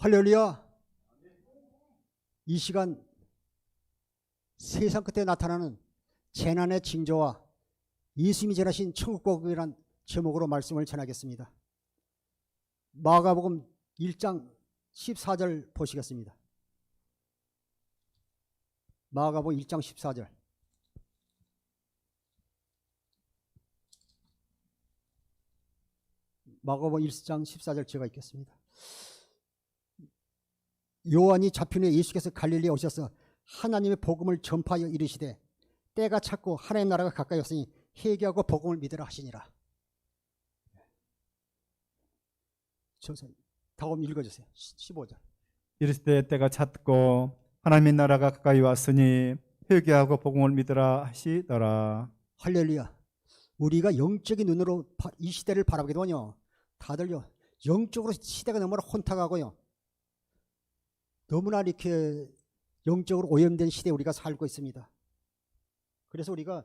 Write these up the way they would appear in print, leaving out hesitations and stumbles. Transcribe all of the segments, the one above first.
할렐루야. 이 시간 세상 끝에 나타나는 재난의 징조와 예수님이 전하신 천국복음이란 제목으로 말씀을 전하겠습니다. 마가복음 1장 14절 보시겠습니다. 마가복음 1장 14절. 마가복음 1장 14절 제가 읽겠습니다. 요한이 잡힌 후에 예수께서 갈릴리에 오셔서 하나님의 복음을 전파하여 이르시되 때가 찼고 하나님 나라가 가까이 왔으니 회개하고 복음을 믿으라 하시니라. 다음 읽어주세요. 15절. 이르시되 때가 찼고 하나님의 나라가 가까이 왔으니 회개하고 복음을 믿으라 하시더라. 할렐루야. 우리가 영적인 눈으로 이 시대를 바라보게 되면요, 다들요 영적으로 시대가 너무나 혼탁하고요, 너무나 이렇게 영적으로 오염된 시대에 우리가 살고 있습니다. 그래서 우리가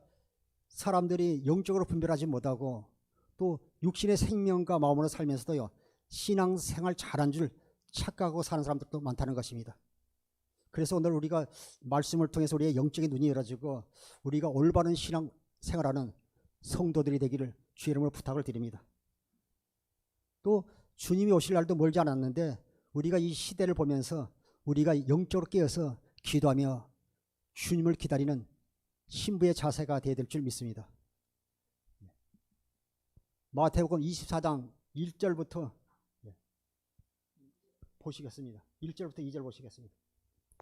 사람들이 영적으로 분별하지 못하고 또 육신의 생명과 마음으로 살면서도요 신앙생활 잘한 줄 착각하고 사는 사람들도 많다는 것입니다. 그래서 오늘 우리가 말씀을 통해서 우리의 영적인 눈이 열어지고 우리가 올바른 신앙생활하는 성도들이 되기를 주의 이름으로 부탁을 드립니다. 또 주님이 오실 날도 멀지 않았는데 우리가 이 시대를 보면서 우리가 영적으로 깨어서 기도하며 주님을 기다리는 신부의 자세가 되어야 될 줄 믿습니다. 마태복음 24장 1절부터 보시겠습니다. 1절부터 2절 보시겠습니다.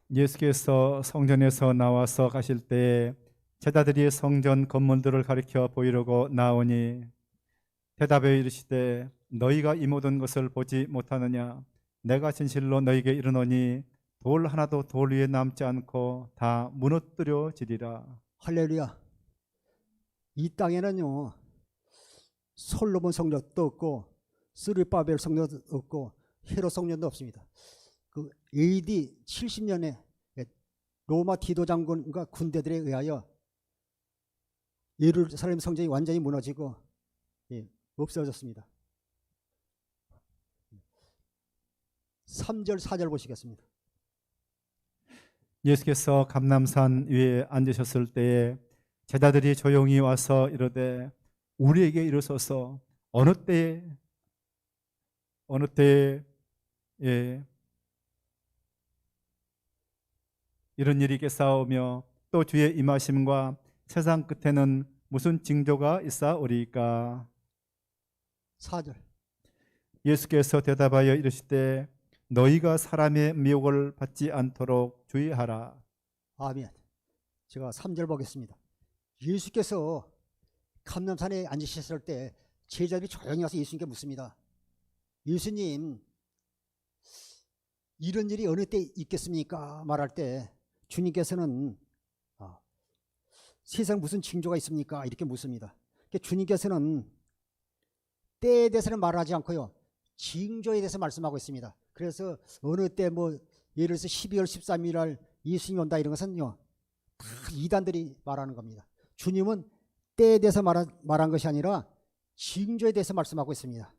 예수께서 성전에서 나와서 가실 때 제자들이 성전 건물들을 가리켜 보이려고 나오니 대답하여 이르시되 너희가 이 모든 것을 보지 못하느냐? 내가 진실로 너희에게 이르노니 돌 하나도 돌 위에 남지 않고 다 무너뜨려지리라. 할렐루야. 이 땅에는요 솔로몬 성전도 없고 스룹바벨 성전도 없고 헤롯 성전도 없습니다. 그 AD 70년에 로마 디도 장군과 군대들에 의하여 예루살렘 성전이 완전히 무너지고 없어졌습니다. 3절 4절 보시겠습니다. 예수께서 감람산 위에 앉으셨을 때에 제자들이 조용히 와서 이르되 우리에게 이르소서 어느 때에 이런 일이 있사오며 또 주의 임하심과 세상 끝에는 무슨 징조가 있사오리까? 4절. 예수께서 대답하여 이르시되 너희가 사람의 미혹을 받지 않도록 주의하라. 아멘. 제가 3절 보겠습니다. 예수께서 감람산에 앉으셨을 때 제자들이 조용히 와서 예수님께 묻습니다. 예수님, 이런 일이 어느 때 있겠습니까? 말할 때 주님께서는 세상 무슨 징조가 있습니까? 이렇게 묻습니다. 주님께서는 때에 대해서는 말하지 않고요 징조에 대해서 말씀하고 있습니다. 그래서 어느 때 예를 들어서 12월 13일 날 예수님이 온다 이런 것은요 다 이단들이 말하는 겁니다. 주님은 때에 대해서 말한 것이 아니라 징조에 대해서 말씀하고 있습니다.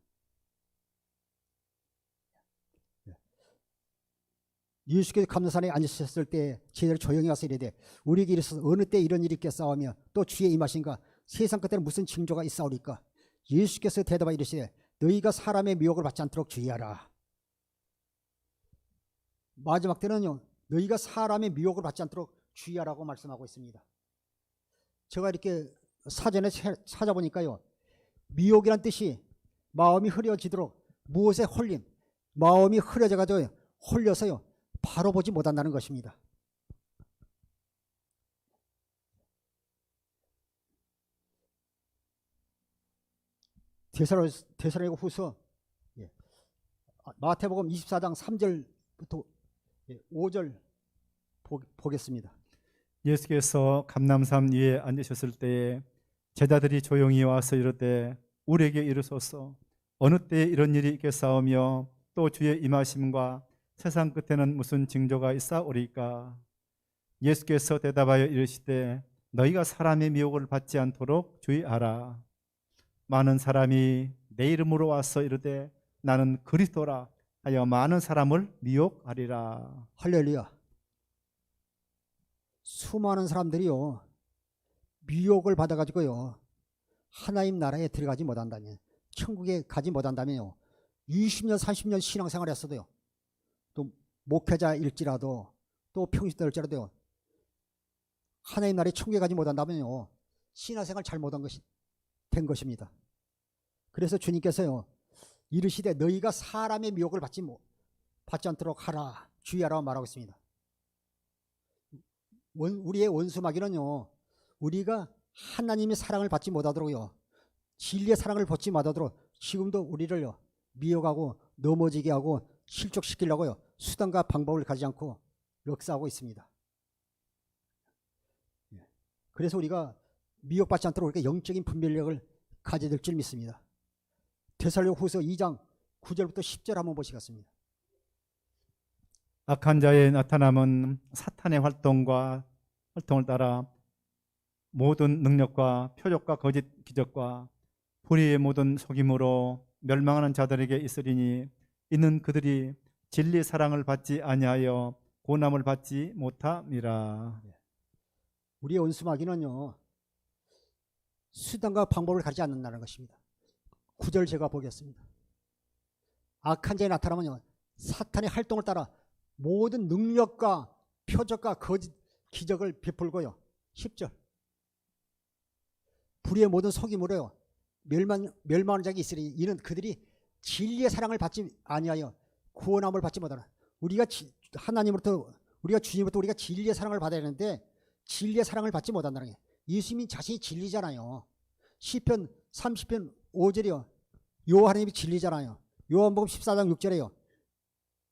예수께서 감람산에 앉으셨을 때 제자들이 조용히 와서 이르되 우리에게 이르소서 어느 때 이런 일이 있겠사오며 또 주의 임하신가 세상 끝에는 무슨 징조가 있사오리까? 예수께서 대답하여 이르시되 너희가 사람의 미혹을 받지 않도록 주의하라. 마지막 때는요 너희가 사람의 미혹을 받지 않도록 주의하라고 말씀하고 있습니다. 제가 이렇게 사전에 찾아보니까요 미혹이란 뜻이 마음이 흐려지도록 무엇에 홀림, 마음이 흐려져가지고 홀려서요 바로 보지 못한다는 것입니다. 데살로니가 후서 마태복음 24장 3절부터 5절 보겠습니다. 예수께서 감람산 위에 앉으셨을 때에 제자들이 조용히 와서 이르되 우리에게 이르소서 어느 때에 이런 일이 있겠사오며 또 주의 임하심과 세상 끝에는 무슨 징조가 있사오리까? 예수께서 대답하여 이르시되 너희가 사람의 미혹을 받지 않도록 주의하라. 많은 사람이 내 이름으로 와서 이르되 나는 그리스도라 하여 많은 사람을 미혹하리라. 할렐루야. 수많은 사람들이요 미혹을 받아가지고요 하나님 나라에 들어가지 못한다면, 천국에 가지 못한다면요 20년 30년 신앙생활 했어도요, 또 목회자일지라도 또 평신도일지라도요 하나님 나라에 천국에 가지 못한다면요 신앙생활 잘못한 것이 된 것입니다. 그래서 주님께서요 이르시되 너희가 사람의 미혹을 받지 않도록 하라, 주의하라 말하고 있습니다. 우리의 원수 마귀는요 우리가 하나님의 사랑을 받지 못하도록요, 진리의 사랑을 받지 못하도록 지금도 우리를요 미혹하고 넘어지게 하고 실족시키려고요 수단과 방법을 가지지 않고 역사하고 있습니다. 그래서 우리가 미혹받지 않도록 우리가 영적인 분별력을 가져야 될 줄 믿습니다. 데살로니가후서 2장 9절부터 10절 한번 보시겠습니다. 악한 자의 나타남은 사탄의 활동을 따라 모든 능력과 표적과 거짓 기적과 불의의 모든 속임으로 멸망하는 자들에게 있으리니 이는 그들이 진리 사랑을 받지 아니하여 고난을 받지 못함이라. 우리의 원수 마귀는요 수단과 방법을 가리지 않는다는 것입니다. 9절 제가 보겠습니다. 악한 자의 나타나면요 사탄의 활동을 따라 모든 능력과 표적과 거짓 기적을 베풀고요. 10절 불의의 모든 속임으로요 멸망하는 자가 있으니 이는 그들이 진리의 사랑을 받지 아니하여 구원함을 받지 못하라. 우리가 하나님으로부터, 우리가 주님으로부터 우리가 진리의 사랑을 받아야 하는데 진리의 사랑을 받지 못한다는 게, 예수님이 자신이 진리잖아요. 시편 30편 5절이요 여호와 하나님이 진리잖아요. 요한복음 14장 6절에요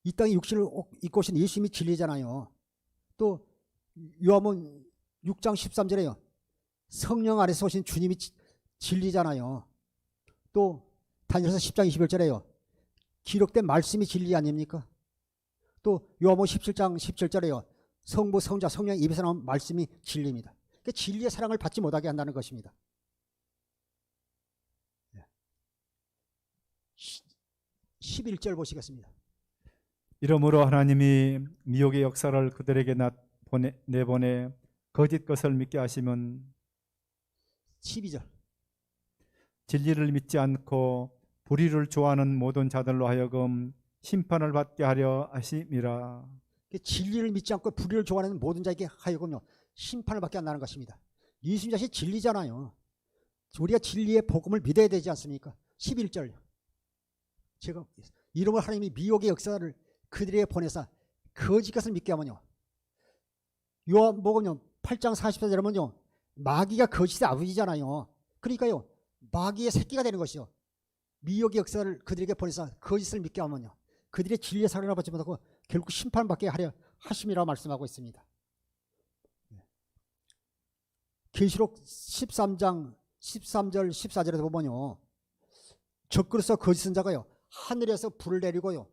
이 땅에 육신을 입고 오신 예수님이 진리잖아요. 또 요한복음 6장 13절에요 성령 안에서 오신 주님이 진리잖아요. 또 다니엘서 10장 21절에요 기록된 말씀이 진리 아닙니까? 또 요한복음 17장 17절에요 성부 성자 성령 입에서 나온 말씀이 진리입니다. 그러니까 진리의 사랑을 받지 못하게 한다는 것입니다. 11절 보시겠습니다. 이러므로 하나님이 미혹의 역사를 그들에게 내보내 거짓 것을 믿게 하시면 12절 진리를 믿지 않고 불의를 좋아하는 모든 자들로 하여금 심판을 받게 하려 하심이라. 진리를 믿지 않고 불의를 좋아하는 모든 자에게 하여금요 심판을 받게 한다는 것입니다. 예수님 자신이 진리잖아요. 우리가 진리의 복음을 믿어야 되지 않습니까? 11절 제가 이름을 하나님이 미혹의 역사를 그들에게 보내사 거짓 것을 믿게 하면요 요한복음 8장 44절에 보면요 마귀가 거짓의 아버지잖아요. 그러니까요 마귀의 새끼가 되는 것이요 미혹의 역사를 그들에게 보내사 거짓을 믿게 하면요 그들의 진리의 사랑을 받지 못하고 결국 심판받게 하려 하심이라고 말씀하고 있습니다. 계시록 13장 13절 14절에서 보면요 적그리스도 거짓 선자가요 하늘에서 불을 내리고요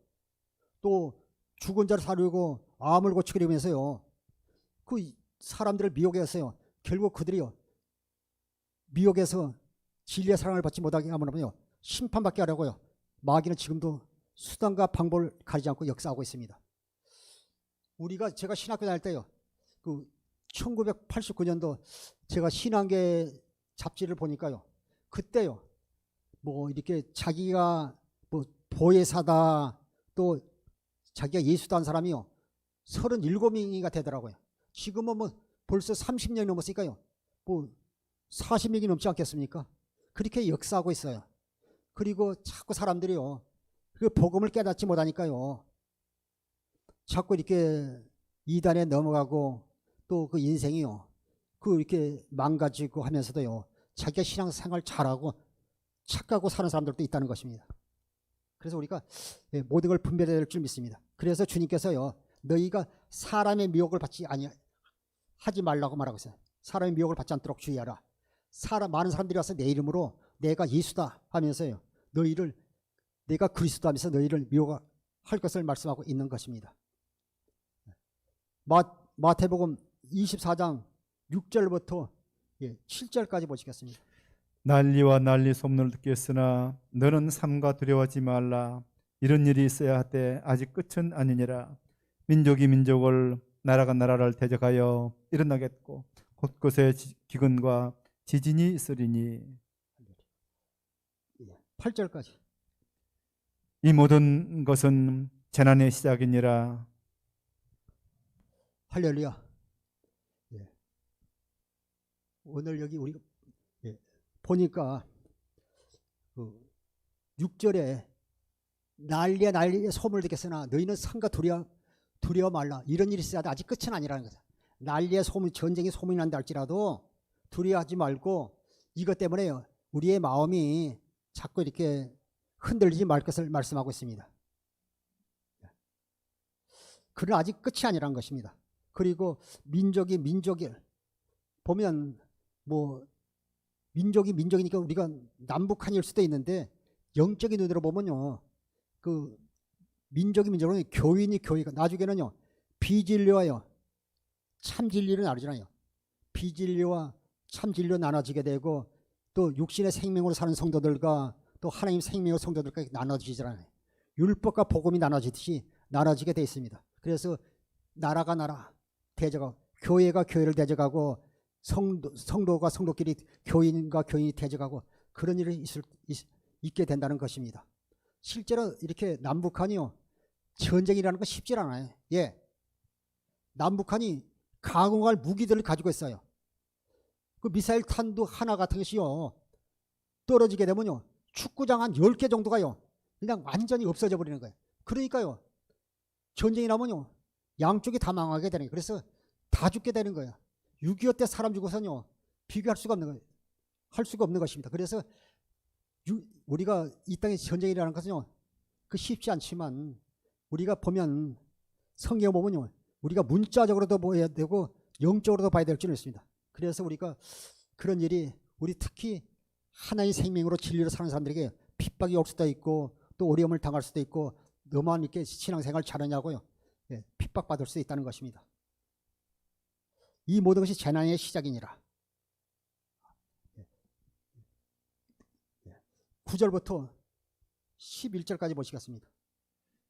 또 죽은 자를 살리고 암을 고치게 되면서요 그 사람들을 미혹해 했어요. 결국 그들이요 미혹해서 진리의 사랑을 받지 못하게 하면요 심판받게 하려고요 마귀는 지금도 수단과 방법을 가리지 않고 역사하고 있습니다. 제가 신학교 다닐 때요 그 1989년도 제가 신앙계 잡지를 보니까요 그때요 뭐 이렇게 자기가 뭐 보혜사다 또 자기가 예수다 한 사람이요 37명이가 되더라고요. 지금은 뭐 벌써 30년이 넘었으니까요 뭐 40명이 넘지 않겠습니까? 그렇게 역사하고 있어요. 그리고 자꾸 사람들이요 그 복음을 깨닫지 못하니까요 자꾸 이렇게 이단에 넘어가고 또 그 인생이요 그 이렇게 망가지고 하면서도요 자기가 신앙생활 잘하고 착하고 사는 사람들도 있다는 것입니다. 그래서 우리가 모든 걸 분별해야 될 줄 믿습니다. 그래서 주님께서요 너희가 사람의 미혹을 하지 말라고 말하고 있어요. 사람의 미혹을 받지 않도록 주의하라. 많은 사람들이 와서 내 이름으로 내가 예수다 하면서요 너희를 내가 그리스도 하면서 너희를 미혹할 것을 말씀하고 있는 것입니다. 마태복음 24장 6절부터 7절까지 보시겠습니다. 난리와 난리 소문을 듣겠으나 너는 삼가 두려워하지 말라. 이런 일이 있어야 하되 아직 끝은 아니니라. 민족이 민족을 나라가 나라를 대적하여 일어나겠고 곳곳에 기근과 지진이 있으리니. 8절까지. 이 모든 것은 재난의 시작이니라. 할렐루야. 예. 오늘 여기 우리가 보니까 그 6절에 난리에 소문을 듣겠으나 너희는 성과 두려워 말라. 이런 일이 있어야 돼. 아직 끝은 아니라는 거죠. 난리에 소문, 전쟁이 소문이 난다 할지라도 두려워하지 말고 이것 때문에 우리의 마음이 자꾸 이렇게 흔들리지 말 것을 말씀하고 있습니다. 그러나 아직 끝이 아니라는 것입니다. 그리고 민족이 보면 뭐 민족이니까 우리가 남북한일 수도 있는데 영적인 눈으로 보면요, 그 민족은 교회가 나중에는요 비진리와요 참진리로 나누잖아요. 비진리와 참진리로 나눠지게 되고 또 육신의 생명으로 사는 성도들과 또 하나님 생명의 성도들과 나눠지잖아요. 율법과 복음이 나눠지듯이 나눠지게 되어 있습니다. 그래서 나라가 나라 대적하고 교회가 교회를 대적하고 성도가 성도끼리 교인과 교인이 대적하고 그런 일이 있게 된다는 것입니다. 실제로 이렇게 남북한이요 전쟁이라는 건 쉽지 않아요. 예, 남북한이 가공할 무기들을 가지고 있어요. 그 미사일 탄도 하나 같은 것이요 떨어지게 되면요 축구장 한 10개 정도가요 그냥 완전히 없어져 버리는 거예요. 그러니까요 전쟁이 나면요 양쪽이 다 망하게 되는 거예요. 그래서 다 죽게 되는 거예요. 6.25 때 사람 죽어서요 비교할 수가 없는 거예요. 할 수가 없는 것입니다. 그래서 우리가 이 땅의 전쟁이라는 것은요 그 쉽지 않지만 우리가 보면 성경 보면요 우리가 문자적으로도 봐야 되고 영적으로도 봐야 될 줄은 있습니다. 그래서 우리가 그런 일이 우리 특히 하나의 생명으로 진리로 사는 사람들에게 핍박이 올 수도 있고 또 어려움을 당할 수도 있고 너만 이렇게 신앙생활 잘하냐고요 핍박받을 수 있다는 것입니다. 이 모든 것이 재난의 시작이니라. 9절부터 11절까지 보시겠습니다.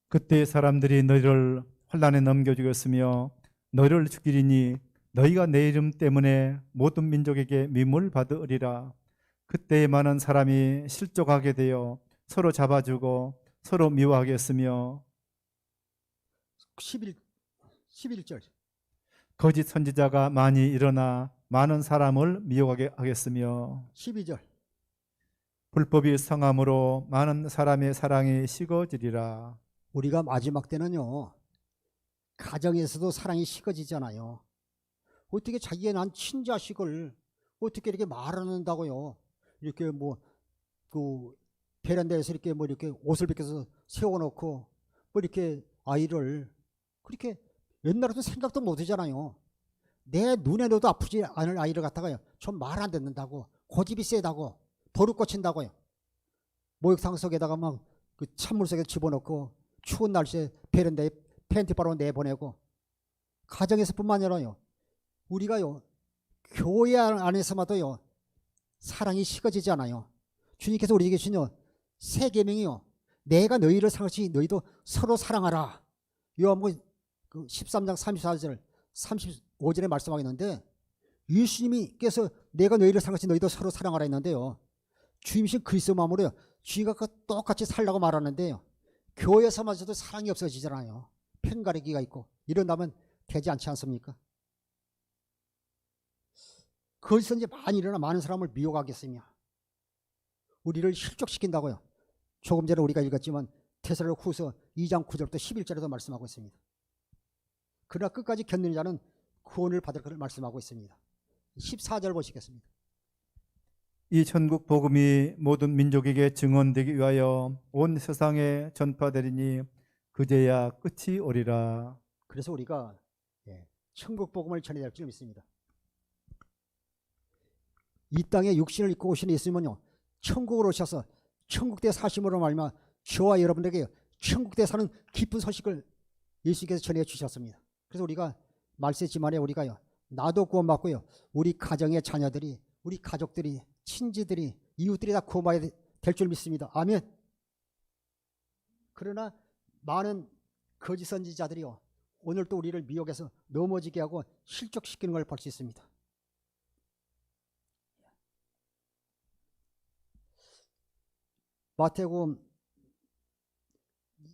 그때 사람들이 너희를 환난에 넘겨주겠으며 너희를 죽이리니 너희가 내 이름 때문에 모든 민족에게 미움을 받으리라. 그때 많은 사람이 실족하게 되어 서로 잡아주고 서로 미워하겠으며 11절 거짓 거짓 선지자가 많이 일어나 많은 사람을 미워하게 하겠으며 12절 불법이 성함으로 많은 사람의 사랑이 식어지리라. 우리가 마지막 때는요 가정에서도 사랑이 식어지잖아요. 어떻게 자기의 난 친자식을 어떻게 이렇게 말하는다고요. 이렇게 뭐 그 베란다에서 이렇게 뭐 이렇게 옷을 벗겨서 세워놓고 뭐 이렇게 아이를 그렇게 옛날에도 생각도 못 하잖아요. 내 눈에 넣어도 아프지 않을 아이를 갖다가요 좀 말 안 듣는다고 고집이 세다고 버릇 고친다고요. 목욕탕 속에다가 막 그 찬물 속에 집어넣고 추운 날씨에 베란다에 팬티 바로 내보내고 가정에서뿐만 아니라요 우리가요 교회 안에서마도요 사랑이 식어지지 않아요. 주님께서 우리에게 주신 새 계명이요 내가 너희를 사랑하듯이 너희도 서로 사랑하라. 요한복음 13장 34절 35절에 말씀하겠는데 예수님께서 내가 너희를 사랑하듯이 너희도 서로 사랑하라 했는데요 주님이신 그리스도 마음으로요 주님과 똑같이 살라고 말하는데요 교회에서마저도 사랑이 없어지잖아요. 편가르기가 있고 이런다면 되지 않지 않습니까? 거기서 이제 많이 일어나 많은 사람을 미워하겠으며 우리를 실족시킨다고요. 조금 전에 우리가 읽었지만 데살로니가후서 2장 9절부터 11절에도 말씀하고 있습니다. 그러나 끝까지 견디는 자는 구원을 받을 것을 말씀하고 있습니다. 14절 보시겠습니다. 이 천국 복음이 모든 민족에게 증언되기 위하여 온 세상에 전파되리니 그제야 끝이 오리라. 그래서 우리가 천국 복음을 전해야 할 줄 믿습니다. 이 땅에 육신을 입고 오신 예수님은요 천국으로 오셔서 천국대 사심으로 말미암아 저와 여러분에게 천국대 사는 기쁜 소식을 예수께서 전해 주셨습니다. 그래서 우리가 말세지만에 우리가요 나도 구원받고요 우리 가정의 자녀들이 우리 가족들이 친지들이 이웃들이 다 구원받아야 될 줄 믿습니다. 아멘. 그러나 많은 거짓 선지자들이요 오늘 또 우리를 미혹해서 넘어지게 하고 실족시키는 걸 볼 수 있습니다. 마태복음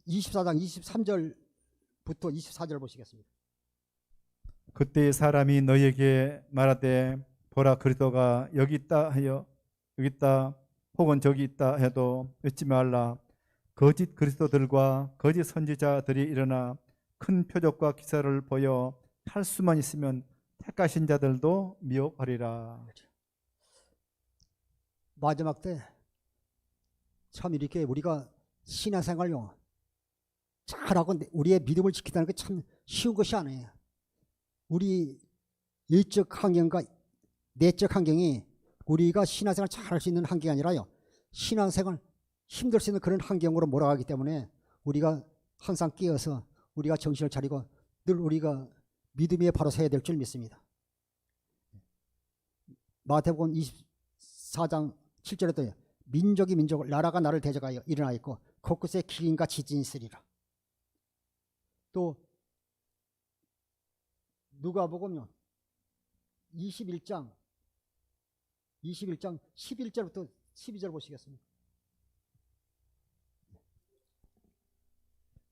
24장 23절부터 24절 보시겠습니다. 그때 사람이 너희에게 말하되 보라 그리스도가 여기 있다 하여 여기 있다 혹은 저기 있다 해도 믿지 말라. 거짓 그리스도들과 거짓 선지자들이 일어나 큰 표적과 기사를 보여 할 수만 있으면 택하신 자들도 미혹하리라. 마지막 때 참 이렇게 우리가 신앙생활요 잘하고 우리의 믿음을 지키다는 게 참 쉬운 것이 아니에요. 우리 일적 환경과 내적 환경이 우리가 신앙생활 잘할 수 있는 환경이 아니라요 신앙생활 힘들 수 있는 그런 환경으로 몰아가기 때문에 우리가 항상 깨어서 우리가 정신을 차리고 늘 우리가 믿음에 바로 서야 될 줄 믿습니다. 마태복음 24장 7절에도 민족이 민족을 나라가 나를 대적하여 일어나 있고 곳곳에 기근과 지진이 있으리라. 또 누가복음요 21장 11절부터 12절 보시겠습니다.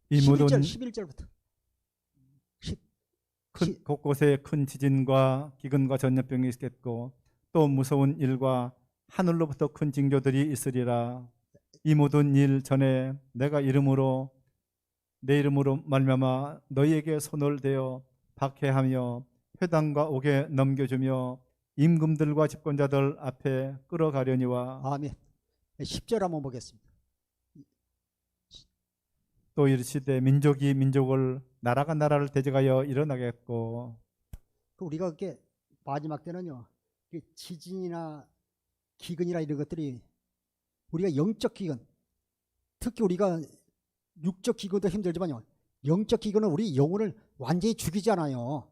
이 모든 11절부터 곳곳에 큰 지진과 기근과 전염병이 있겠고 또 무서운 일과 하늘로부터 큰 징조들이 있으리라. 이 모든 일 전에 내가 내 이름으로 말미암아 너희에게 손을 대어 박해하며 회당과 옥에 넘겨주며 임금들과 집권자들 앞에 끌어가려니와. 아멘. 10절 한번 보겠습니다. 또 이르시되 민족이 민족을 나라가 나라를 대적하여 일어나겠고. 우리가 그렇게 마지막 때는요 지진이나 기근이나 이런 것들이 우리가 영적 기근, 특히 우리가 육적 기근도 힘들지만요 영적 기근은 우리 영혼을 완전히 죽이지 않아요.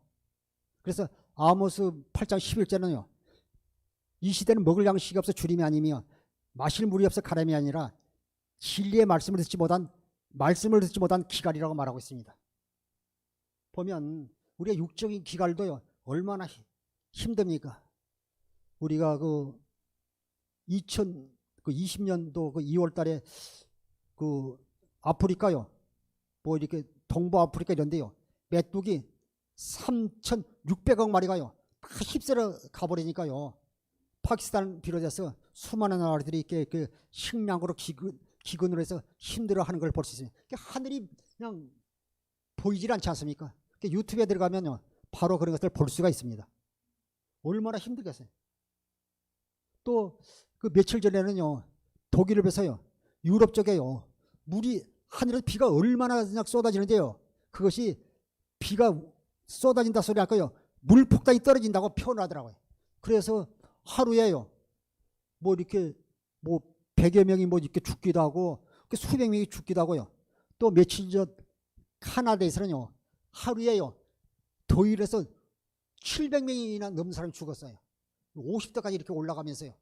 그래서 아모스 8장 11절은요 이 시대는 먹을 양식이 없어 주림이 아니며 마실 물이 없어 가람이 아니라 진리의 말씀을 듣지 못한 기갈이라고 말하고 있습니다. 보면 우리가 육적인 기갈도요 얼마나 힘듭니까? 우리가 2020년도 2월 달에 아프리카요 뭐 이렇게 동부 아프리카 이런데요 메뚜기 3,600억 마리가요 다 휩쓸어 가버리니까요 파키스탄 비롯해서 수많은 나라들이 이렇게 식량으로 기근으로 해서 힘들어하는 걸 볼 수 있어요. 하늘이 그냥 보이질 않지 않습니까? 유튜브에 들어가면요 바로 그런 것들을 볼 수가 있습니다. 얼마나 힘들겠어요. 또 며칠 전에는요 독일을 뵈서요 유럽 쪽에요 하늘에서 비가 얼마나 그냥 쏟아지는데요 그것이 비가 쏟아진다 소리 할까요 물폭탄이 떨어진다고 표현하더라고요. 그래서 하루에요 뭐 이렇게 뭐 100여 명이 뭐 이렇게 죽기도 하고 수백 명이 죽기도 하고요. 또 며칠 전 카나다에서는요 하루에요 더위에서 700명이나 넘는 사람이 죽었어요. 50도까지 이렇게 올라가면서요.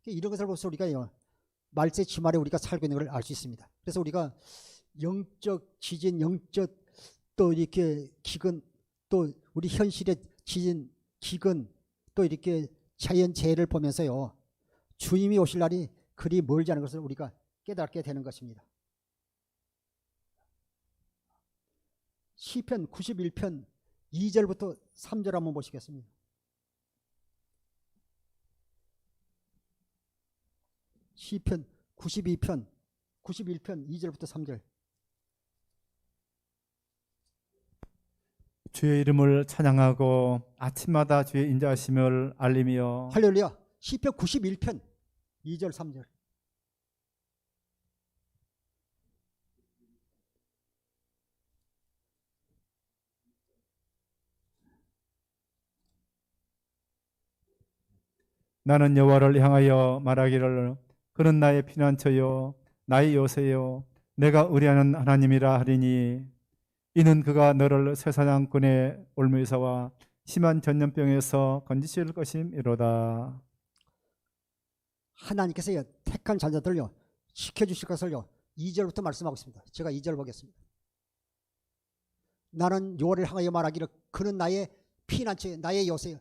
이런 것을 보면서 우리가 말세 지말에 우리가 살고 있는 걸 알 수 있습니다. 그래서 우리가 영적 지진, 영적 또 이렇게 기근, 또 우리 현실의 지진, 기근, 또 이렇게 자연재해를 보면서요 주님이 오실 날이 그리 멀지 않은 것을 우리가 깨닫게 되는 것입니다. 시편 91편 2절부터 3절 한번 보시겠습니다. 시편 91편 2절부터 3절. 주의 이름을 찬양하고 아침마다 주의 인자하심을 알리며. 할렐루야. 시편 91편 2절 3절. 나는 여호와를 향하여 말하기를 그는 나의 피난처요 나의 요새요 내가 의뢰하는 하나님이라 하리니 이는 그가 너를 쇠사냥꾼의 올무에서와 심한 전염병에서 건지실 것임이로다. 하나님께서 택한 자녀들을요 지켜주실 것을요 2절부터 말씀하고 있습니다. 제가 2절 보겠습니다. 나는 요를 향하여 말하기를 그는 나의 피난처 나의 요새요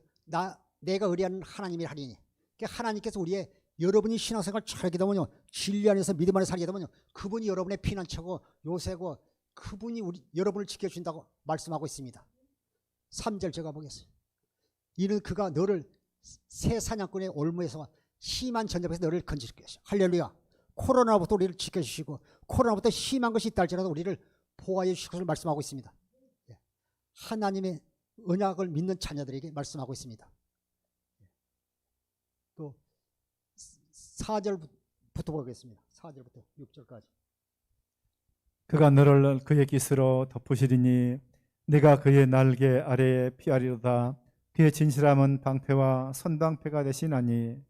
내가 의뢰하는 하나님이 하리니. 그러니까 하나님께서 우리의 여러분이 신앙생활 잘하게 되면요 진리 안에서 믿음 안에 살게 되면요 그분이 여러분의 피난처고 요새고 그분이 여러분을 지켜준다고 말씀하고 있습니다. 3절 제가 보겠습니다. 이는 그가 너를 새 사냥꾼의 올무에서 심한 전쟁에서 너를 건질 것이야. 할렐루야. 코로나부터 우리를 지켜주시고 코로나부터 심한 것이 있다 할지라도 우리를 보호하여 주실 것을 말씀하고 있습니다. 하나님의 언약을 믿는 자녀들에게 말씀하고 있습니다. 또 4절부터 보겠습니다. 4절부터 6절까지. 그가 너를 그의 깃으로 덮으시리니 네가 그의 날개 아래에 피하리로다. 그의 진실함은 방패와 선방패가 되시나니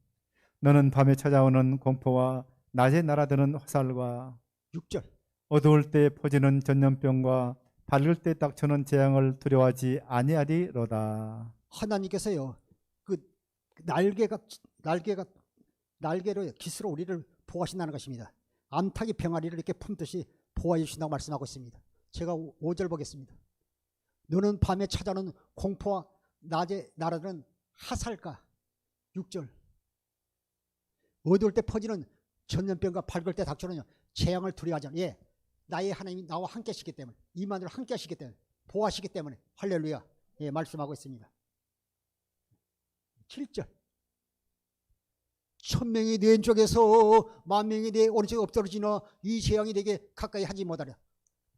너는 밤에 찾아오는 공포와 낮에 날아드는 화살과 6절. 어두울 때 퍼지는 전염병과 밝을 때 닥쳐는 재앙을 두려워하지 아니하리로다. 하나님께서요 그 날개로 깃으로 우리를 보호하신다는 것입니다. 암탉이 병아리를 이렇게 품듯이 보호해 주신다고 말씀하고 있습니다. 제가 5절 보겠습니다. 너는 밤에 찾아오는 공포와 낮에 날아드는 화살과 6절. 어두울 때 퍼지는 전염병과 밝을 때 닥쳐는 재앙을 두려워하지 않아. 예, 나의 하나님이 나와 함께 하시기 때문에 이만으로 함께 하시기 때문에 보호하시기 때문에 할렐루야. 예, 말씀하고 있습니다. 7절. 1000명이 내 왼쪽에서 10,000명이 내 오른쪽에 엎드러지나 이 재앙이 내게 가까이 하지 못하랴.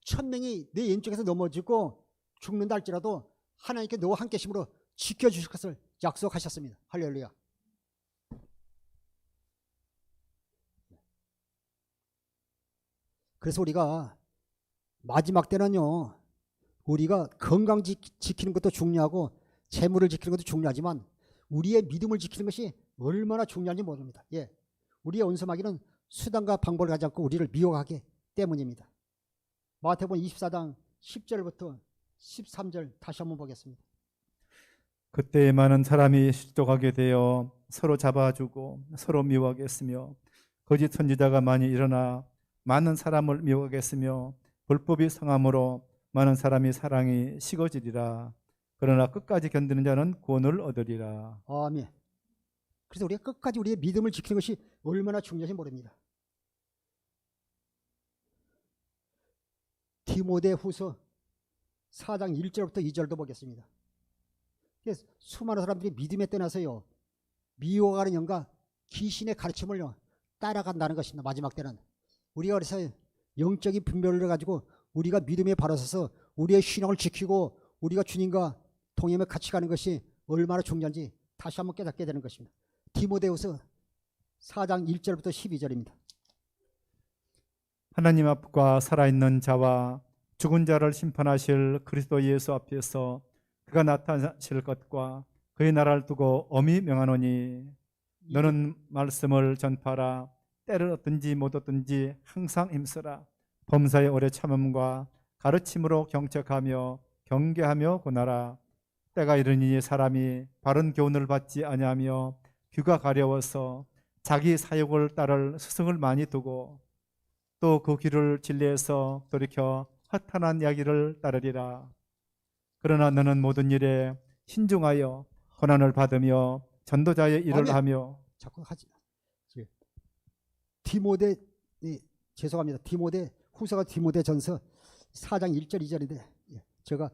1000명이 내 왼쪽에서 넘어지고 죽는다 할지라도 하나님께 너와 함께 하심으로 지켜주실 것을 약속하셨습니다. 할렐루야. 그래서 우리가 마지막 때는요 우리가 건강 지키는 것도 중요하고 재물을 지키는 것도 중요하지만 우리의 믿음을 지키는 것이 얼마나 중요한지 모릅니다. 예, 우리의 온섬하기는 수단과 방법을 가지 않고 우리를 미혹하기 때문입니다. 마태복음 24장 10절부터 13절 다시 한번 보겠습니다. 그때 많은 사람이 실족하게 되어 서로 잡아주고 서로 미워하겠으며 거짓 선지자가 많이 일어나 많은 사람을 미워하겠으며 불법이 성함으로 많은 사람이 사랑이 식어지리라. 그러나 끝까지 견디는 자는 구원을 얻으리라. 아멘. 그래서 우리가 끝까지 우리의 믿음을 지키는 것이 얼마나 중요한지 모릅니다. 디모데후서 4장 1절부터 2절도 보겠습니다. 수많은 사람들이 믿음에 떠나서요 미워가는 영과 귀신의 가르침을 따라간다는 것입니다. 마지막 때는 우리가 그래서 영적인 분별을 가지고 우리가 믿음에 바로서서 우리의 신앙을 지키고 우리가 주님과 동행에 같이 가는 것이 얼마나 중요한지 다시 한번 깨닫게 되는 것입니다. 디모데후서 4장 1절부터 12절입니다. 하나님 앞과 살아있는 자와 죽은 자를 심판하실 그리스도 예수 앞에서 그가 나타나실 것과 그의 나라를 두고 엄히 명하노니 너는 말씀을 전파하라. 때를 얻든지 못 얻든지 항상 힘쓰라. 범사의 오래 참음과 가르침으로 경책하며 경계하며 권하라. 때가 이르니 사람이 바른 교훈을 받지 아니하며 귀가 가려워서 자기 사욕을 따를 스승을 많이 두고 또 그 귀를 진리에서 돌이켜 허탄한 이야기를 따르리라. 그러나 너는 모든 일에 신중하여 고난을 받으며 전도자의 일을 아멘. 하며 자꾸 하지. 디모데 죄송합니다. 디모데 후서가 디모데 전서 4장 1절 2절인데 제가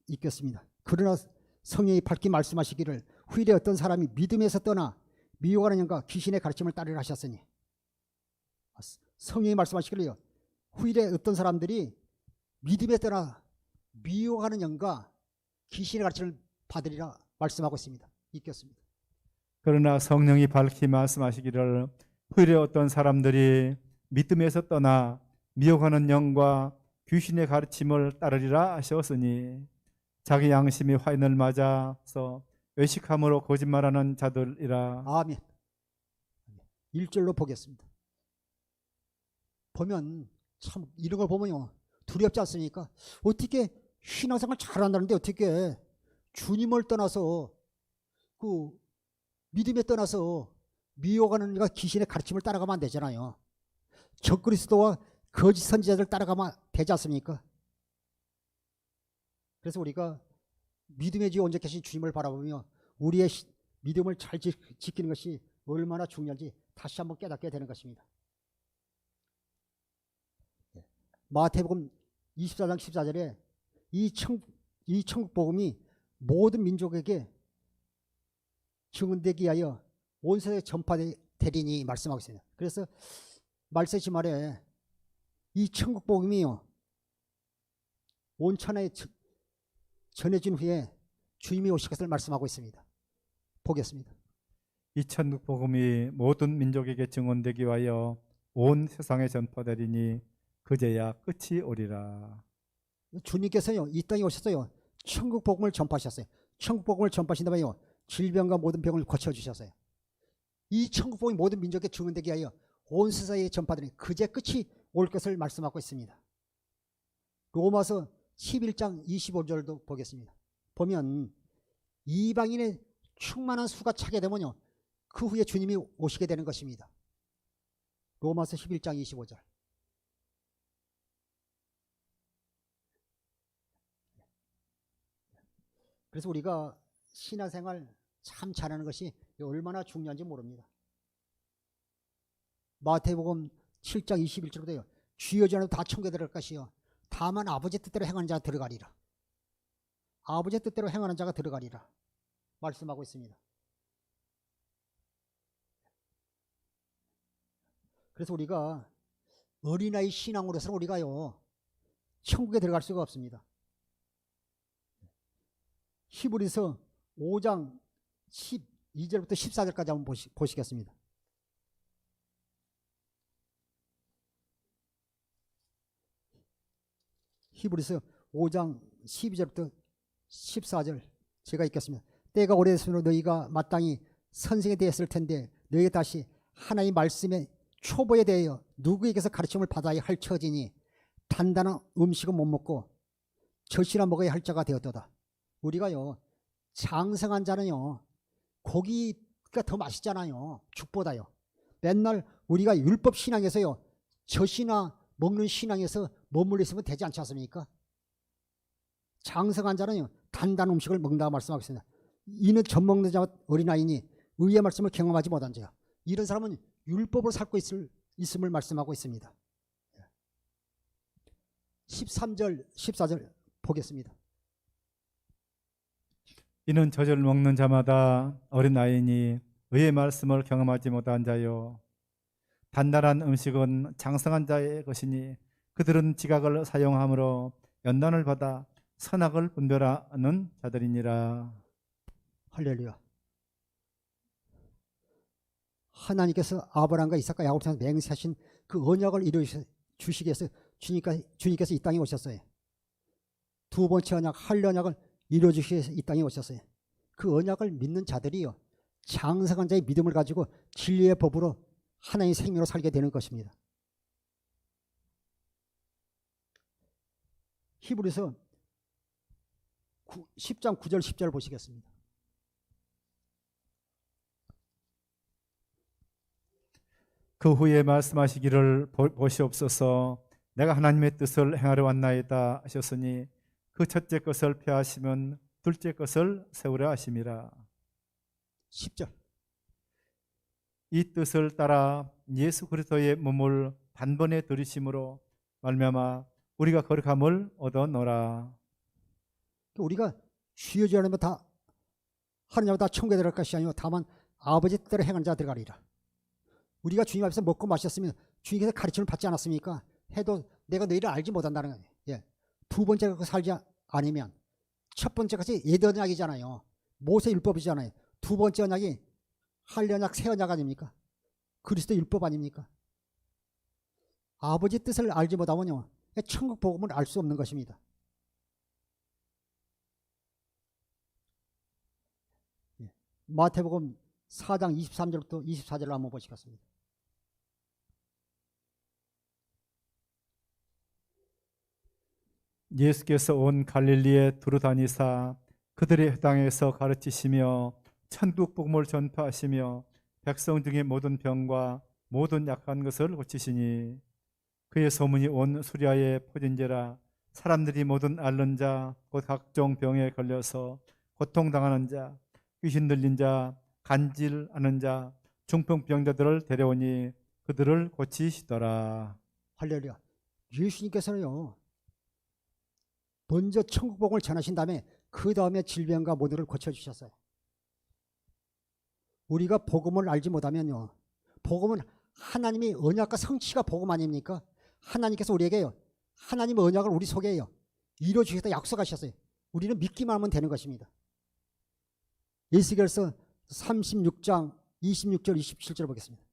읽겠습니다. 그러나 성령이 밝게 말씀하시기를 후일에 어떤 사람이 믿음에서 떠나 미혹하는 영과 귀신의 가르침을 따르라 하셨으니 성령이 말씀하시기를요 후일에 어떤 사람들이 믿음에 떠나 미혹하는 영과 귀신의 가르침을 받으리라 말씀하고 있습니다. 읽겠습니다. 그러나 성령이 밝히 말씀하시기를 후일에 어떤 사람들이 믿음에서 떠나 미혹하는 영과 귀신의 가르침을 따르리라 하셨으니 자기 양심이 화인을 맞아서 외식함으로 거짓말하는 자들이라. 아멘. 1절로 보겠습니다. 보면 참 이런 걸 보면요 두렵지 않습니까? 어떻게 신앙생활 잘한다는데 어떻게 주님을 떠나서 그 믿음에 떠나서 미혹하는 이가 귀신의 가르침을 따라가면 안 되잖아요. 적그리스도와 거짓 선지자들 따라가면 되지 않습니까? 그래서 우리가 믿음의 주 온전케신 주님을 바라보며 우리의 믿음을 잘 지키는 것이 얼마나 중요한지 다시 한번 깨닫게 되는 것입니다. 마태복음 24장 14절에 이 천국 복음이 모든 민족에게 증언되기 위하여 온 세상에 전파되리니 말씀하고 있습니다. 그래서 말세지 말에 이 천국 복음이요 온 천하에 전해진 후에 주님이 오실 것을 말씀하고 있습니다. 보겠습니다. 이 천국 복음이 모든 민족에게 증언되기 위하여 온 세상에 전파되리니 그제야 끝이 오리라. 주님께서요 이 땅에 오셨어요. 천국 복음을 전파하셨어요. 천국 복음을 전파하신다면요 질병과 모든 병을 고쳐주셨어요. 이 천국 복음이 모든 민족에 증언되기 위하여 온 세상에 전파되니 그제 끝이 올 것을 말씀하고 있습니다. 로마서 11장 25절도 보겠습니다. 보면 이방인의 충만한 수가 차게 되면요 그 후에 주님이 오시게 되는 것입니다. 로마서 11장 25절. 그래서 우리가 신앙생활 참 잘하는 것이 얼마나 중요한지 모릅니다. 마태복음 7장 21절로도요. 주여 전에도 다 천국에 들어갈 것이요. 다만 아버지 뜻대로 행하는 자가 들어가리라. 아버지 뜻대로 행하는 자가 들어가리라. 말씀하고 있습니다. 그래서 우리가 어린아이 신앙으로서는 우리가요. 천국에 들어갈 수가 없습니다. 히브리서 5장 12절부터 14절까지 한번 보시겠습니다. 히브리서 5장 12절부터 14절 제가 읽겠습니다. 때가 오래됐으므로 너희가 마땅히 선생이 되었을 텐데 너희가 다시 하나님의 말씀의 초보에 대하여 누구에게서 가르침을 받아야 할 처지니 단단한 음식은 못 먹고 젖이나 먹어야 할 자가 되었도다. 우리가요 장성한 자는요 고기가 더 맛있잖아요. 죽보다요. 맨날 우리가 율법 신앙에서요 젖이나 먹는 신앙에서 머물러 있으면 되지 않지 않습니까? 장성한 자는요 단단한 음식을 먹는다고 말씀하고 있습니다. 이는 젖먹는 자와 어린아이니 의의 말씀을 경험하지 못한 자야. 이런 사람은 율법으로 살고 있음을 말씀하고 있습니다. 13절 14절 보겠습니다. 이는 젖을 먹는 자마다 어린아이니 의의 말씀을 경험하지 못한 자요. 단단한 음식은 장성한 자의 것이니 그들은 지각을 사용함으로 연단을 받아 선악을 분별하는 자들이니라. 할렐루야. 하나님께서 아브라함과 이삭과 야곱에게 맹세하신 그 언약을 이루시기 위해서 주님께서 이 땅에 오셨어요. 두 번째 언약, 할례 언약을 이루어주시기 위해서 이 땅에 오셨어요. 그 언약을 믿는 자들이요 장성한 자의 믿음을 가지고 진리의 법으로 하나님의 생명으로 살게 되는 것입니다. 히브리서 10장 9절 10절 보시겠습니다. 그 후에 말씀하시기를 보시옵소서 내가 하나님의 뜻을 행하러 왔나이다 하셨으니 그 첫째 것을 폐하시면 둘째 것을 세우려 하심이라. 10절. 이 뜻을 따라 예수 그리스도의 몸을 단번에 들이심으로 말미암아 우리가 거룩함을 얻어노라. 우리가 주여 주여 하면 다 하는 자마다 천국에 들어갈 것이 아니요 다만 아버지 뜻대로 행하는 자 들어가리라. 우리가 주님 앞에서 먹고 마셨으면 주님께서 가르침을 받지 않았습니까? 해도 내가 너희를 알지 못한다는 거예요. 예. 두 번째 갖고 살지 않으면 첫 번째 것이 옛 언약이잖아요. 모세 율법이잖아요. 두 번째 언약이 할례 언약, 새 언약 아닙니까? 그리스도 율법 아닙니까? 아버지 뜻을 알지 못하면요 천국 복음을 알 수 없는 것입니다. 예. 마태복음 4장 23절부터 24절을 한번 보시겠습니다. 예수께서 온 갈릴리에 두루 다니사 그들의 회당에서 가르치시며 천국 복음을 전파하시며 백성 중의 모든 병과 모든 약한 것을 고치시니 그의 소문이 온 수리아에 퍼진지라. 사람들이 모든 앓는 자, 곧 각종 병에 걸려서 고통당하는 자, 귀신 들린 자, 간질하는 자, 중풍병자들을 데려오니 그들을 고치시더라. 할렐루야. 예수님께서는요, 먼저 천국복음을 전하신 다음에 그 다음에 질병과 모두를 고쳐주셨어요. 우리가 복음을 알지 못하면요, 복음은 하나님의 언약과 성취가 복음 아닙니까? 하나님께서 우리에게요, 하나님의 언약을 우리 속에요 이루어주시겠다 약속하셨어요. 우리는 믿기만 하면 되는 것입니다. 에스겔서 36장 26절 27절 보겠습니다.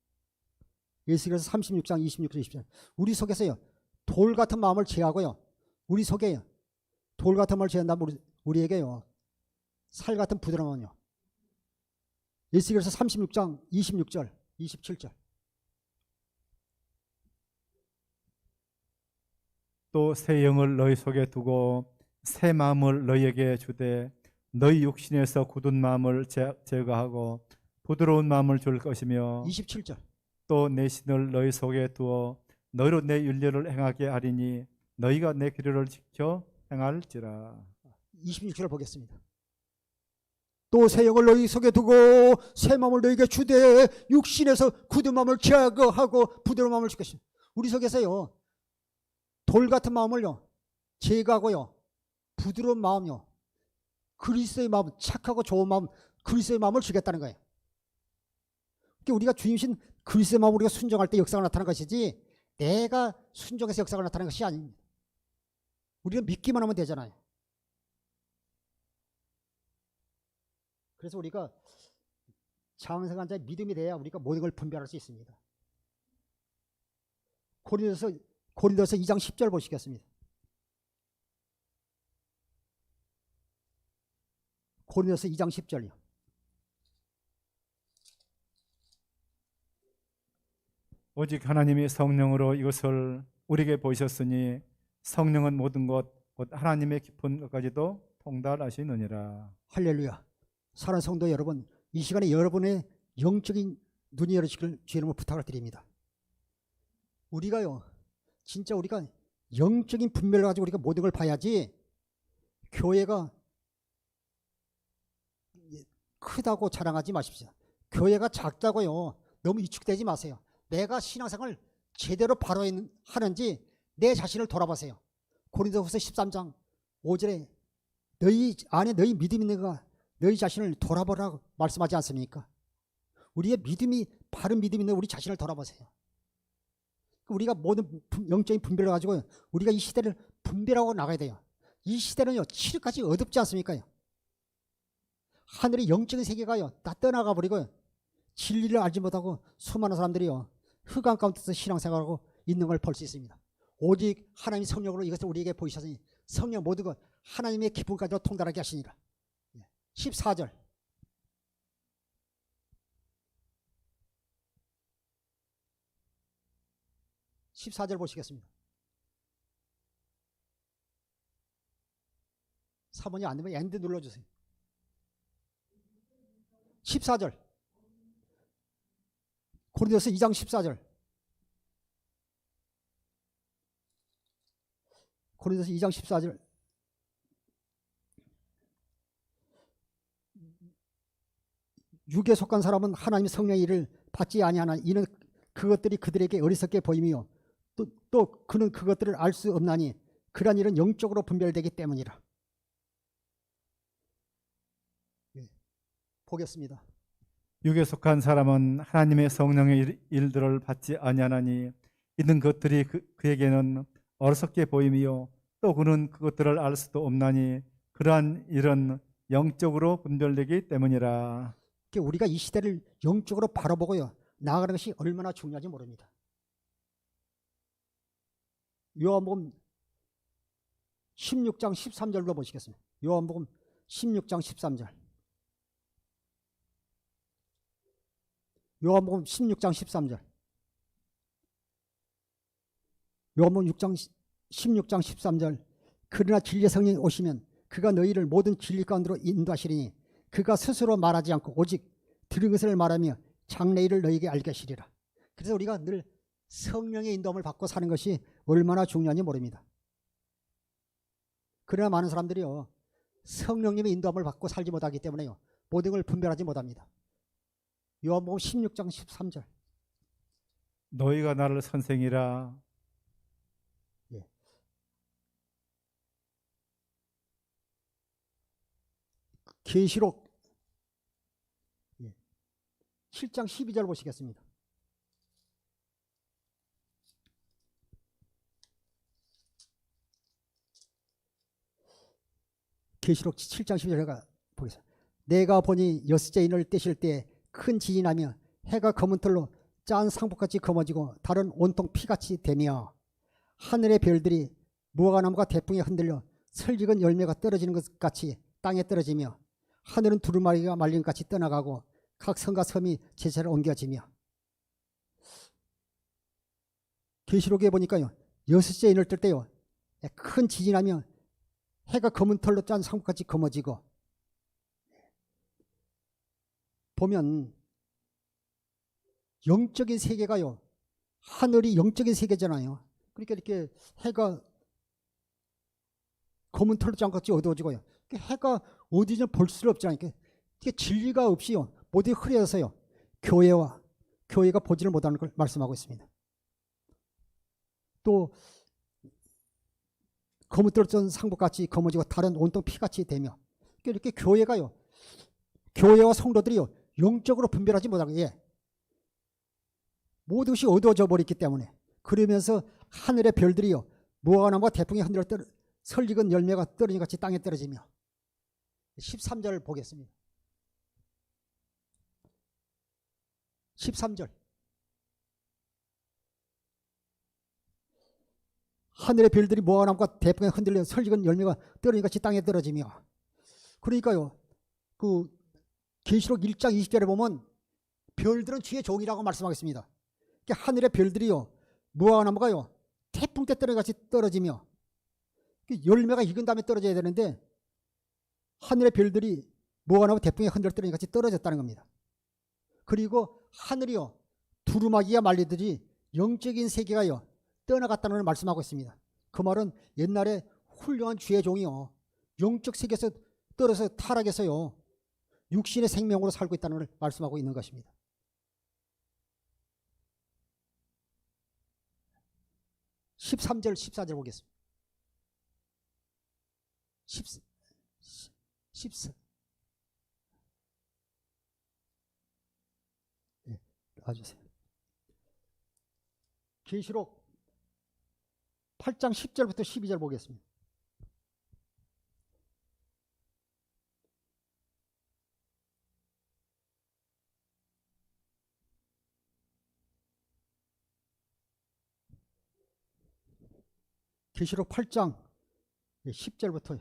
에스겔서 36장 26절 27절. 우리 속에서요, 돌 같은 마음을 제하고요, 우리 속에요, 돌 같은 마음을 제한다면 우리에게요, 살 같은 부드러움은요. 에스겔서 36장 26절 27절. 또 새 영을 너희 속에 두고 새 마음을 너희에게 주되 너희 육신에서 굳은 마음을 제거하고 부드러운 마음을 줄 것이며 27절. 또 내 신을 너희 속에 두어 너희로 내 윤례를 행하게 하리니 너희가 내 규례를 지켜 행할지라. 26절을 보겠습니다. 또 새 영을 너희 속에 두고 새 마음을 너희에게 주되 육신에서 굳은 마음을 제거하고 부드러운 마음을 줄 것이며. 우리 속에서요, 돌 같은 마음을요 제거하고요, 부드러운 마음요, 그리스도의 마음, 착하고 좋은 마음, 그리스도의 마음을 주겠다는 거예요. 그러니까 우리가 주님신 그리스도의 마음을 우리가 순종할 때 역사가 나타나는 것이지, 내가 순종해서 역사가 나타나는 것이 아닙니다. 우리는 믿기만 하면 되잖아요. 그래서 우리가 장성한 자의 믿음이 돼야 우리가 모든 걸 분별할 수 있습니다. 고린도서 2장 10절 보시겠습니다. 고린도서 2장 10절이요. 오직 하나님이 성령으로 이것을 우리에게 보이셨으니 성령은 모든 것 곧 하나님의 깊은 것까지도 통달하시느니라. 할렐루야. 사랑하는 성도 여러분, 이 시간에 여러분의 영적인 눈이 열어지기를 주의 이름으로 부탁을 드립니다. 우리가요, 진짜 우리가 영적인 분별을 가지고 우리가 모든 걸 봐야지, 교회가 크다고 자랑하지 마십시오. 교회가 작다고요 너무 위축되지 마세요. 내가 신앙생활을 제대로 바로 하는지 내 자신을 돌아보세요. 고린도후서 13장 5절에 너희 안에 너희 믿음이 있는가 너희 자신을 돌아보라고 말씀하지 않습니까? 우리의 믿음이 바른 믿음이 있는 우리 자신을 돌아보세요. 우리가 모든 영적인 분별을 가지고 우리가 이 시대를 분별하고 나가야 돼요. 이 시대는요, 치료까지 어둡지 않습니까? 하늘의 영적인 세계가요 다 떠나가 버리고 진리를 알지 못하고 수많은 사람들이요 흑암 가운데서 신앙생활하고 있는 걸 볼 수 있습니다. 오직 하나님의 성령으로 이것을 우리에게 보이셨으니 성령 모든 것 하나님의 기쁨까지도 통달하게 하시니라. 14절. 보시겠습니다. 사모님 안 되면 엔드 눌러주세요. 14절. 고린도서 2장 14절. 고린도서 2장 14절. 육에 속한 사람은 하나님의 성령의 일을 받지 아니하나 이는 그것들이 그들에게 어리석게 보이며 또 그는 그것들을 알 수 없나니 그러한 일은 영적으로 분별되기 때문이라. 보겠습니다. 육에 속한 사람은 하나님의 성령의 일들을 받지 아니하나니 이는 것들이 그에게는 어리석게 보이며 또 그는 그것들을 알 수도 없나니 그러한 일은 영적으로 분별되기 때문이라. 우리가 이 시대를 영적으로 바라보고요 나아가는 것이 얼마나 중요한지 모릅니다. 요한복음 16장 13절로 보시겠습니다. 요한복음 16장 13절. 요한복음 16장 13절. 요한복음 16장 13절. 그러나 진리의 성령이 오시면 그가 너희를 모든 진리 가운데로 인도하시리니 그가 스스로 말하지 않고 오직 들은 것을 말하며 장래일을 너희에게 알게 하시리라. 그래서 우리가 늘 성령의 인도함을 받고 사는 것이 얼마나 중요한지 모릅니다. 그러나 많은 사람들이요, 성령님의 인도함을 받고 살지 못하기 때문에요, 모든 걸 분별하지 못합니다. 요한복음 16장 13절. 너희가 나를 선생이라. 예. 계시록 7장 12절 보시겠습니다. 계시록 7장 12절가 보겠습니다. 내가 보니 여섯째 인을 떼실 때 큰 지진이 나며 해가 검은 털로 짠 상복같이 검어지고 달은 온통 피같이 되며 하늘의 별들이 무화과나무가 대풍에 흔들려 설익은 열매가 떨어지는 것 같이 땅에 떨어지며 하늘은 두루마리가 말린 것 같이 떠나가고 각 성과 섬이 제자로 옮겨지며. 계시록에 보니까요, 여섯째 인을 뜰 때요, 큰 지진이 나며 해가 검은 털로 짠 상복같이 검어지고, 보면 영적인 세계가요, 하늘이 영적인 세계잖아요. 그러니까 이렇게 해가 검은 털로 짠 같이 어두워지고요, 해가 어디든지 볼 수 없잖아요. 이게 진리가 없이요, 모두 흐려져서요, 교회가 보지를 못하는 걸 말씀하고 있습니다. 또 검은 털로 짠 상복같이 검어지고 달은 온통 피같이 되며, 이렇게 교회가요, 교회와 성도들이요, 영적으로 분별하지 못하고, 모든 것이 어두워져 버렸기 때문에, 그러면서 하늘의 별들이요, 무화과나무가 대풍에 흔들어 설익은 열매가 떨어진 같이 땅에 떨어지며. 13절 보겠습니다. 13절. 하늘의 별들이 무화과나무가 대풍에 흔들려 설익은 열매가 떨어진 같이 땅에 떨어지며. 그러니까요, 그 계시록 1장 20절에 보면 별들은 주의 종이라고 말씀하겠습니다. 하늘의 별들이요, 무화과나무가요, 태풍 때 떨어진 같이 떨어지며, 열매가 익은 다음에 떨어져야 되는데 하늘의 별들이 무화과나무 대풍에 흔들어 떨어진 같이 떨어졌다는 겁니다. 그리고 하늘이요, 두루마기가 말리듯이 영적인 세계가요, 떠나갔다는 걸 말씀하고 있습니다. 그 말은 옛날에 훌륭한 주의 종이요, 영적 세계에서 떨어져 타락해서요, 육신의 생명으로 살고 있다는 걸 말씀하고 있는 것입니다. 13절 14절 보겠습니다. 14. 네, 놔주세요. 계시록 8장 10절부터 12절 보겠습니다. 계시록 8장 10절부터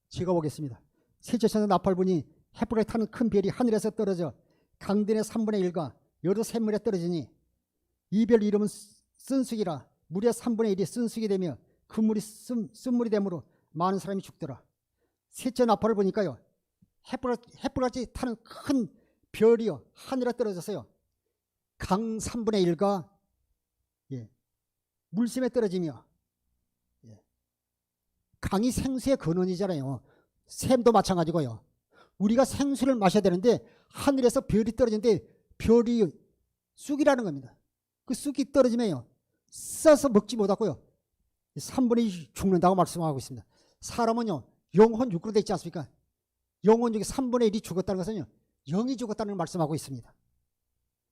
제가 보겠습니다. 셋째 천사 나팔분이 햇불에 타는 큰 별이 하늘에서 떨어져 강들의 3분의 1과 여러 샘물에 떨어지니 이 별 이름은 쓴쑥이라. 물의 3분의 1이 쓴쑥이 되며 그 물이 쓴물이 되므로 많은 사람이 죽더라. 셋째 나팔을 보니까요, 햇불같이 타는 큰 별이요, 하늘에 떨어져서요, 강 3분의 1과 물샘에 떨어지며, 강이 생수의 근원이잖아요. 샘도 마찬가지고요. 우리가 생수를 마셔야 되는데 하늘에서 별이 떨어지는데 별이 쑥이라는 겁니다. 그 쑥이 떨어지면요, 써서 먹지 못하고요, 3분의 2 죽는다고 말씀하고 있습니다. 사람은요, 영혼 육으로 되어 있지 않습니까? 영혼 중에 3분의 1이 죽었다는 것은요, 영이 죽었다는 걸 말씀하고 있습니다.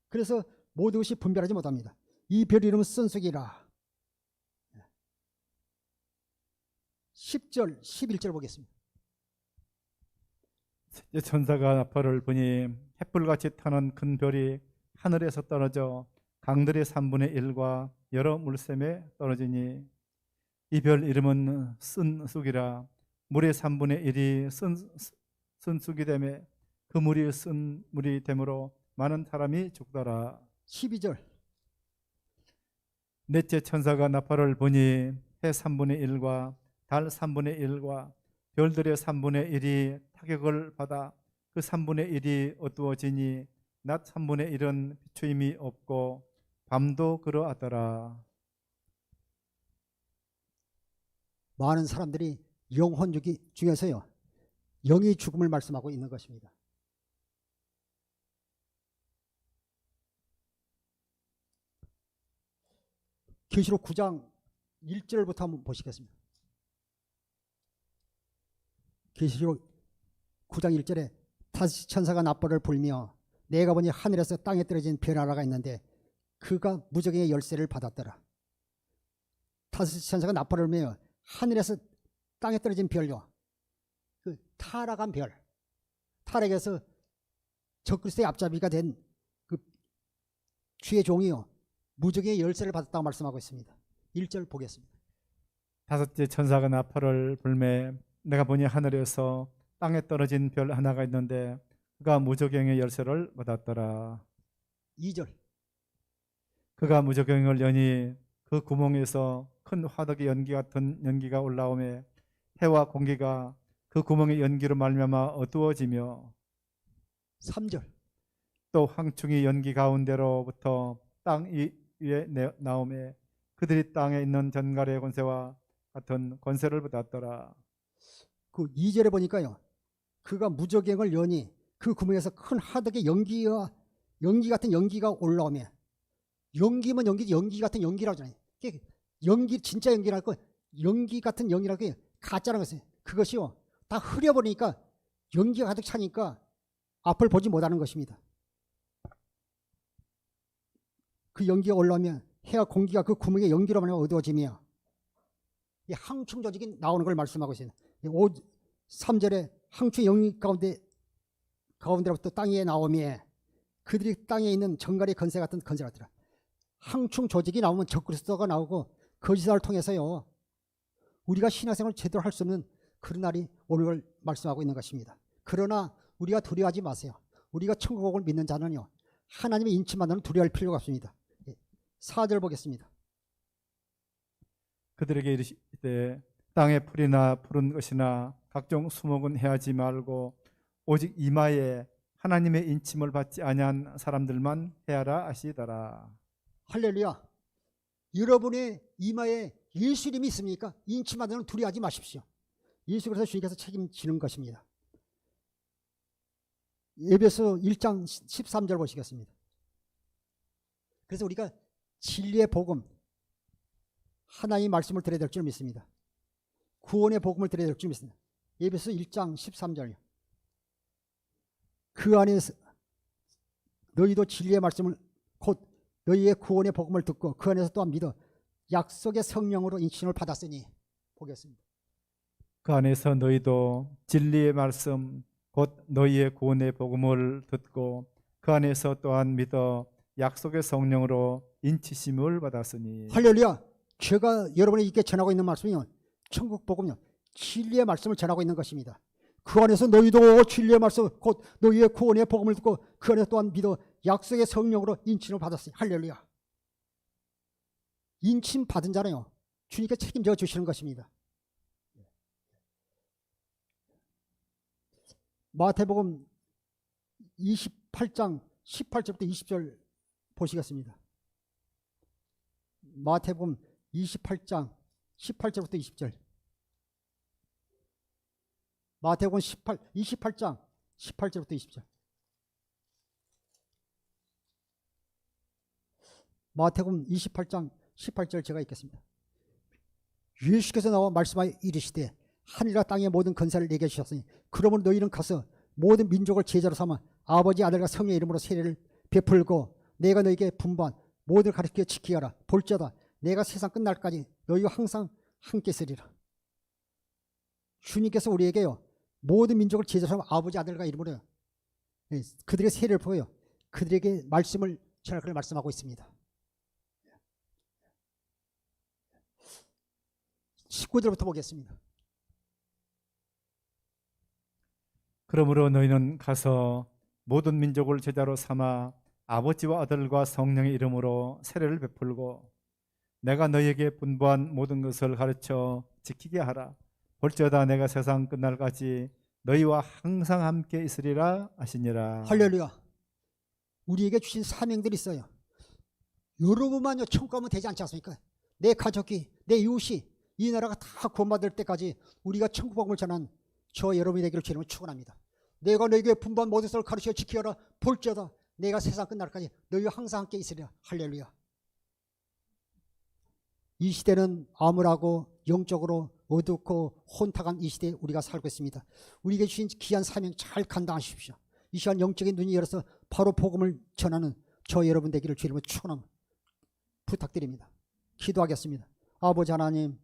그래서 모든 것이 분별하지 못합니다. 이 별 이름은 쓴쑥이라. 10절 11절 보겠습니다. 셋째 천사가 나팔을 부니 햇불같이 타는 큰 별이 하늘에서 떨어져 강들의 3분의 1과 여러 물샘에 떨어지니 이 별 이름은 쓴쑥이라. 물의 3분의 1이 쓴쑥이 되며 그 물이 쓴물이 되므로 많은 사람이 죽더라. 12절. 넷째 천사가 나팔을 부니 해 3분의 1과 달 3분의 1과 별들의 3분의 1이 타격을 받아 그 3분의 1이 어두워지니 낮 3분의 1은 비추임이 없고 밤도 그러하더라. 많은 사람들이 영혼 중에서요, 영이 죽음을 말씀하고 있는 것입니다. 계시록 9장 1절부터 한번 보시겠습니다. 계시록 9장 1절에 다시 천사가 납보를 불며 내가 보니 하늘에서 땅에 떨어진 별 하나가 있는데 그가 무적의 열쇠를 받았더라. 다시 천사가 납보를 불며 하늘에서 땅에 떨어진 별요, 그 타락한 별, 타락에서 적그리스도의 앞잡이가 된 그 주의 종이요, 무적의 열쇠를 받았다고 말씀하고 있습니다. 1절 보겠습니다. 다섯째 천사가 나팔을 불매 내가 보니 하늘에서 땅에 떨어진 별 하나가 있는데 그가 무저갱의 열쇠를 받았더라. 2절. 그가 무저갱을 여니 그 구멍에서 큰 화덕의 연기 같은 연기가 올라오매 해와 공기가 그 구멍의 연기로 말미암아 어두워지며 3절. 또 황충이 연기 가운데로부터 땅 위에 나오매 그들이 땅에 있는 전갈의 권세와 같은 권세를 받았더라. 그 2절에 보니까요, 그가 무저갱을 여니 그 구멍에서 큰 화덕의 연기 같은 연기가 올라오며, 연기면 연기지 연기 같은 연기라고 하잖아요. 연기 진짜 연기라고, 연기 같은 연기라고 가짜라는 것이에요. 그것이요 다 흐려버리니까 연기가 가득 차니까 앞을 보지 못하는 것입니다. 그 연기가 올라오면 해와 공기가 그 구멍의 연기로 말하면 어두워지며 이 항충 조직이 나오는 걸 말씀하고 있어요. 3절에 항충 연기 가운데로부터 땅 위에 나오며 그들이 땅에 있는 정갈의 건세 같은 건세가 더라. 항충 조직이 나오면 적그리스도가 나오고 거짓을 통해서요, 우리가 신앙생활을 제대로 할 수 없는 그런 날이 오는 걸 말씀하고 있는 것입니다. 그러나 우리가 두려워하지 마세요. 우리가 천국을 믿는 자는요, 하나님의 인침만으로는 두려워할 필요가 없습니다. 4절 보겠습니다. 그들에게 이르시되 땅의 풀이나 푸른 것이나 각종 수목은 해하지 말고 오직 이마에 하나님의 인침을 받지 아니한 사람들만 해하라 하시더라. 할렐루야. 여러분의 이마에 예수 이름이 있습니까? 인침만으로는 두려워하지 마십시오. 예수 그리스도 주님께서 책임지는 것입니다. 에베소 1장 13절 보시겠습니다. 그래서 우리가 진리의 복음, 하나님의 말씀을 들어야 될 줄 믿습니다. 구원의 복음을 들어야 될 줄 믿습니다. 에베소 1장 13절이요. 그 안에서 너희도 진리의 말씀을 곧 너희의 구원의 복음을 듣고 그 안에서 또한 믿어 약속의 성령으로 인침을 받았으니. 보겠습니다. 그 안에서 너희도 진리의 말씀 곧 너희의 구원의 복음을 듣고 그 안에서 또한 믿어 약속의 성령으로 인치심을 받았으니. 할렐루야. 제가 여러분에게 전하고 있는 말씀이요, 천국 복음요, 진리의 말씀을 전하고 있는 것입니다. 그 안에서 너희도 진리의 말씀 곧 너희의 구원의 복음을 듣고 그 안에서 또한 믿어 약속의 성령으로 인침을 받았으니. 할렐루야. 인침 받은 자는요, 주님께 책임져 주시는 것입니다. 마태복음 28장 18절부터 20절 보시겠습니다. 마태복음 28장 18절부터 20절. 마태복음 28장 18절부터 20절. 마태복음 28장 18절 제가 읽겠습니다. 예수께서 나와 말씀하여 이르시되 하늘과 땅의 모든 권세를 내게 주셨으니 그러므로 너희는 가서 모든 민족을 제자로 삼아 아버지 아들과 성령의 이름으로 세례를 베풀고 내가 너희에게 분부한 모든 가르쳐 지키게 하라. 볼지어다 내가 세상 끝날까지 너희와 항상 함께 있으리라. 주님께서 우리에게요, 모든 민족을 제자로 삼아 아버지 아들과 이름으로 그들의 세례를 보여 그들에게 말씀을 전할 것을 말씀하고 있습니다. 19절부터 보겠습니다. 그러므로 너희는 가서 모든 민족을 제자로 삼아 아버지와 아들과 성령의 이름으로 세례를 베풀고 내가 너희에게 분부한 모든 것을 가르쳐 지키게 하라. 볼지어다 내가 세상 끝날까지 너희와 항상 함께 있으리라 하시니라. 할렐루야. 우리에게 주신 사명들이 있어요. 여러분만요 천국 가면 되지 않지 않습니까? 내 가족이, 내 이웃이, 이 나라가 다 구원받을 때까지 우리가 천국 복음을 전한 저 여러분이 되기를 주님은 축원합니다. 내가 너에게 분반 모든 것을 가르쳐 지키어라. 볼지어다 내가 세상 끝날까지 너희와 항상 함께 있으리라. 할렐루야. 이 시대는 암울하고 영적으로 어둡고 혼탁한 이 시대에 우리가 살고 있습니다. 우리에게 주신 귀한 사명 잘 감당하십시오. 이 시간 영적인 눈이 열어서 바로 복음을 전하는 저 여러분 되기를 주님은 축원합니다. 부탁드립니다. 기도하겠습니다. 아버지 하나님,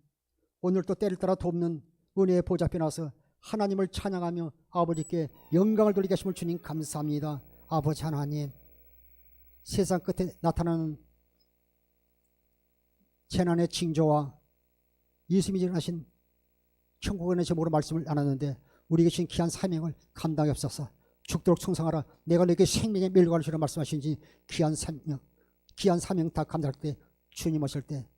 오늘 또 때를 따라 돕는 은혜의 보좌 앞에 나와서 하나님을 찬양하며 아버지께 영광을 돌리게 하심을 주님 감사합니다. 아버지 하나님, 세상 끝에 나타나는 재난의 징조와 예수님이 일어나신 천국에 관해서 모르는 말씀을 나눴는데 우리에게 주신 귀한 사명을 감당해 없어서 죽도록 충성하라. 내가 너에게 생명의 멸관을 주라 말씀하신지 귀한 사명 다 감당할 때 주님 오실 때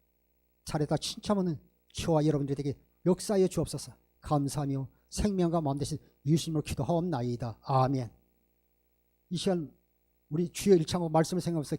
잘했다 칭찬하는 저와 여러분들에게 역사해 주옵소서. 감사하며 생명과 마음 대신 예수님으로 기도하옵나이다. 아멘. 이 시간 우리 주의 일창으로 말씀을 생각하면서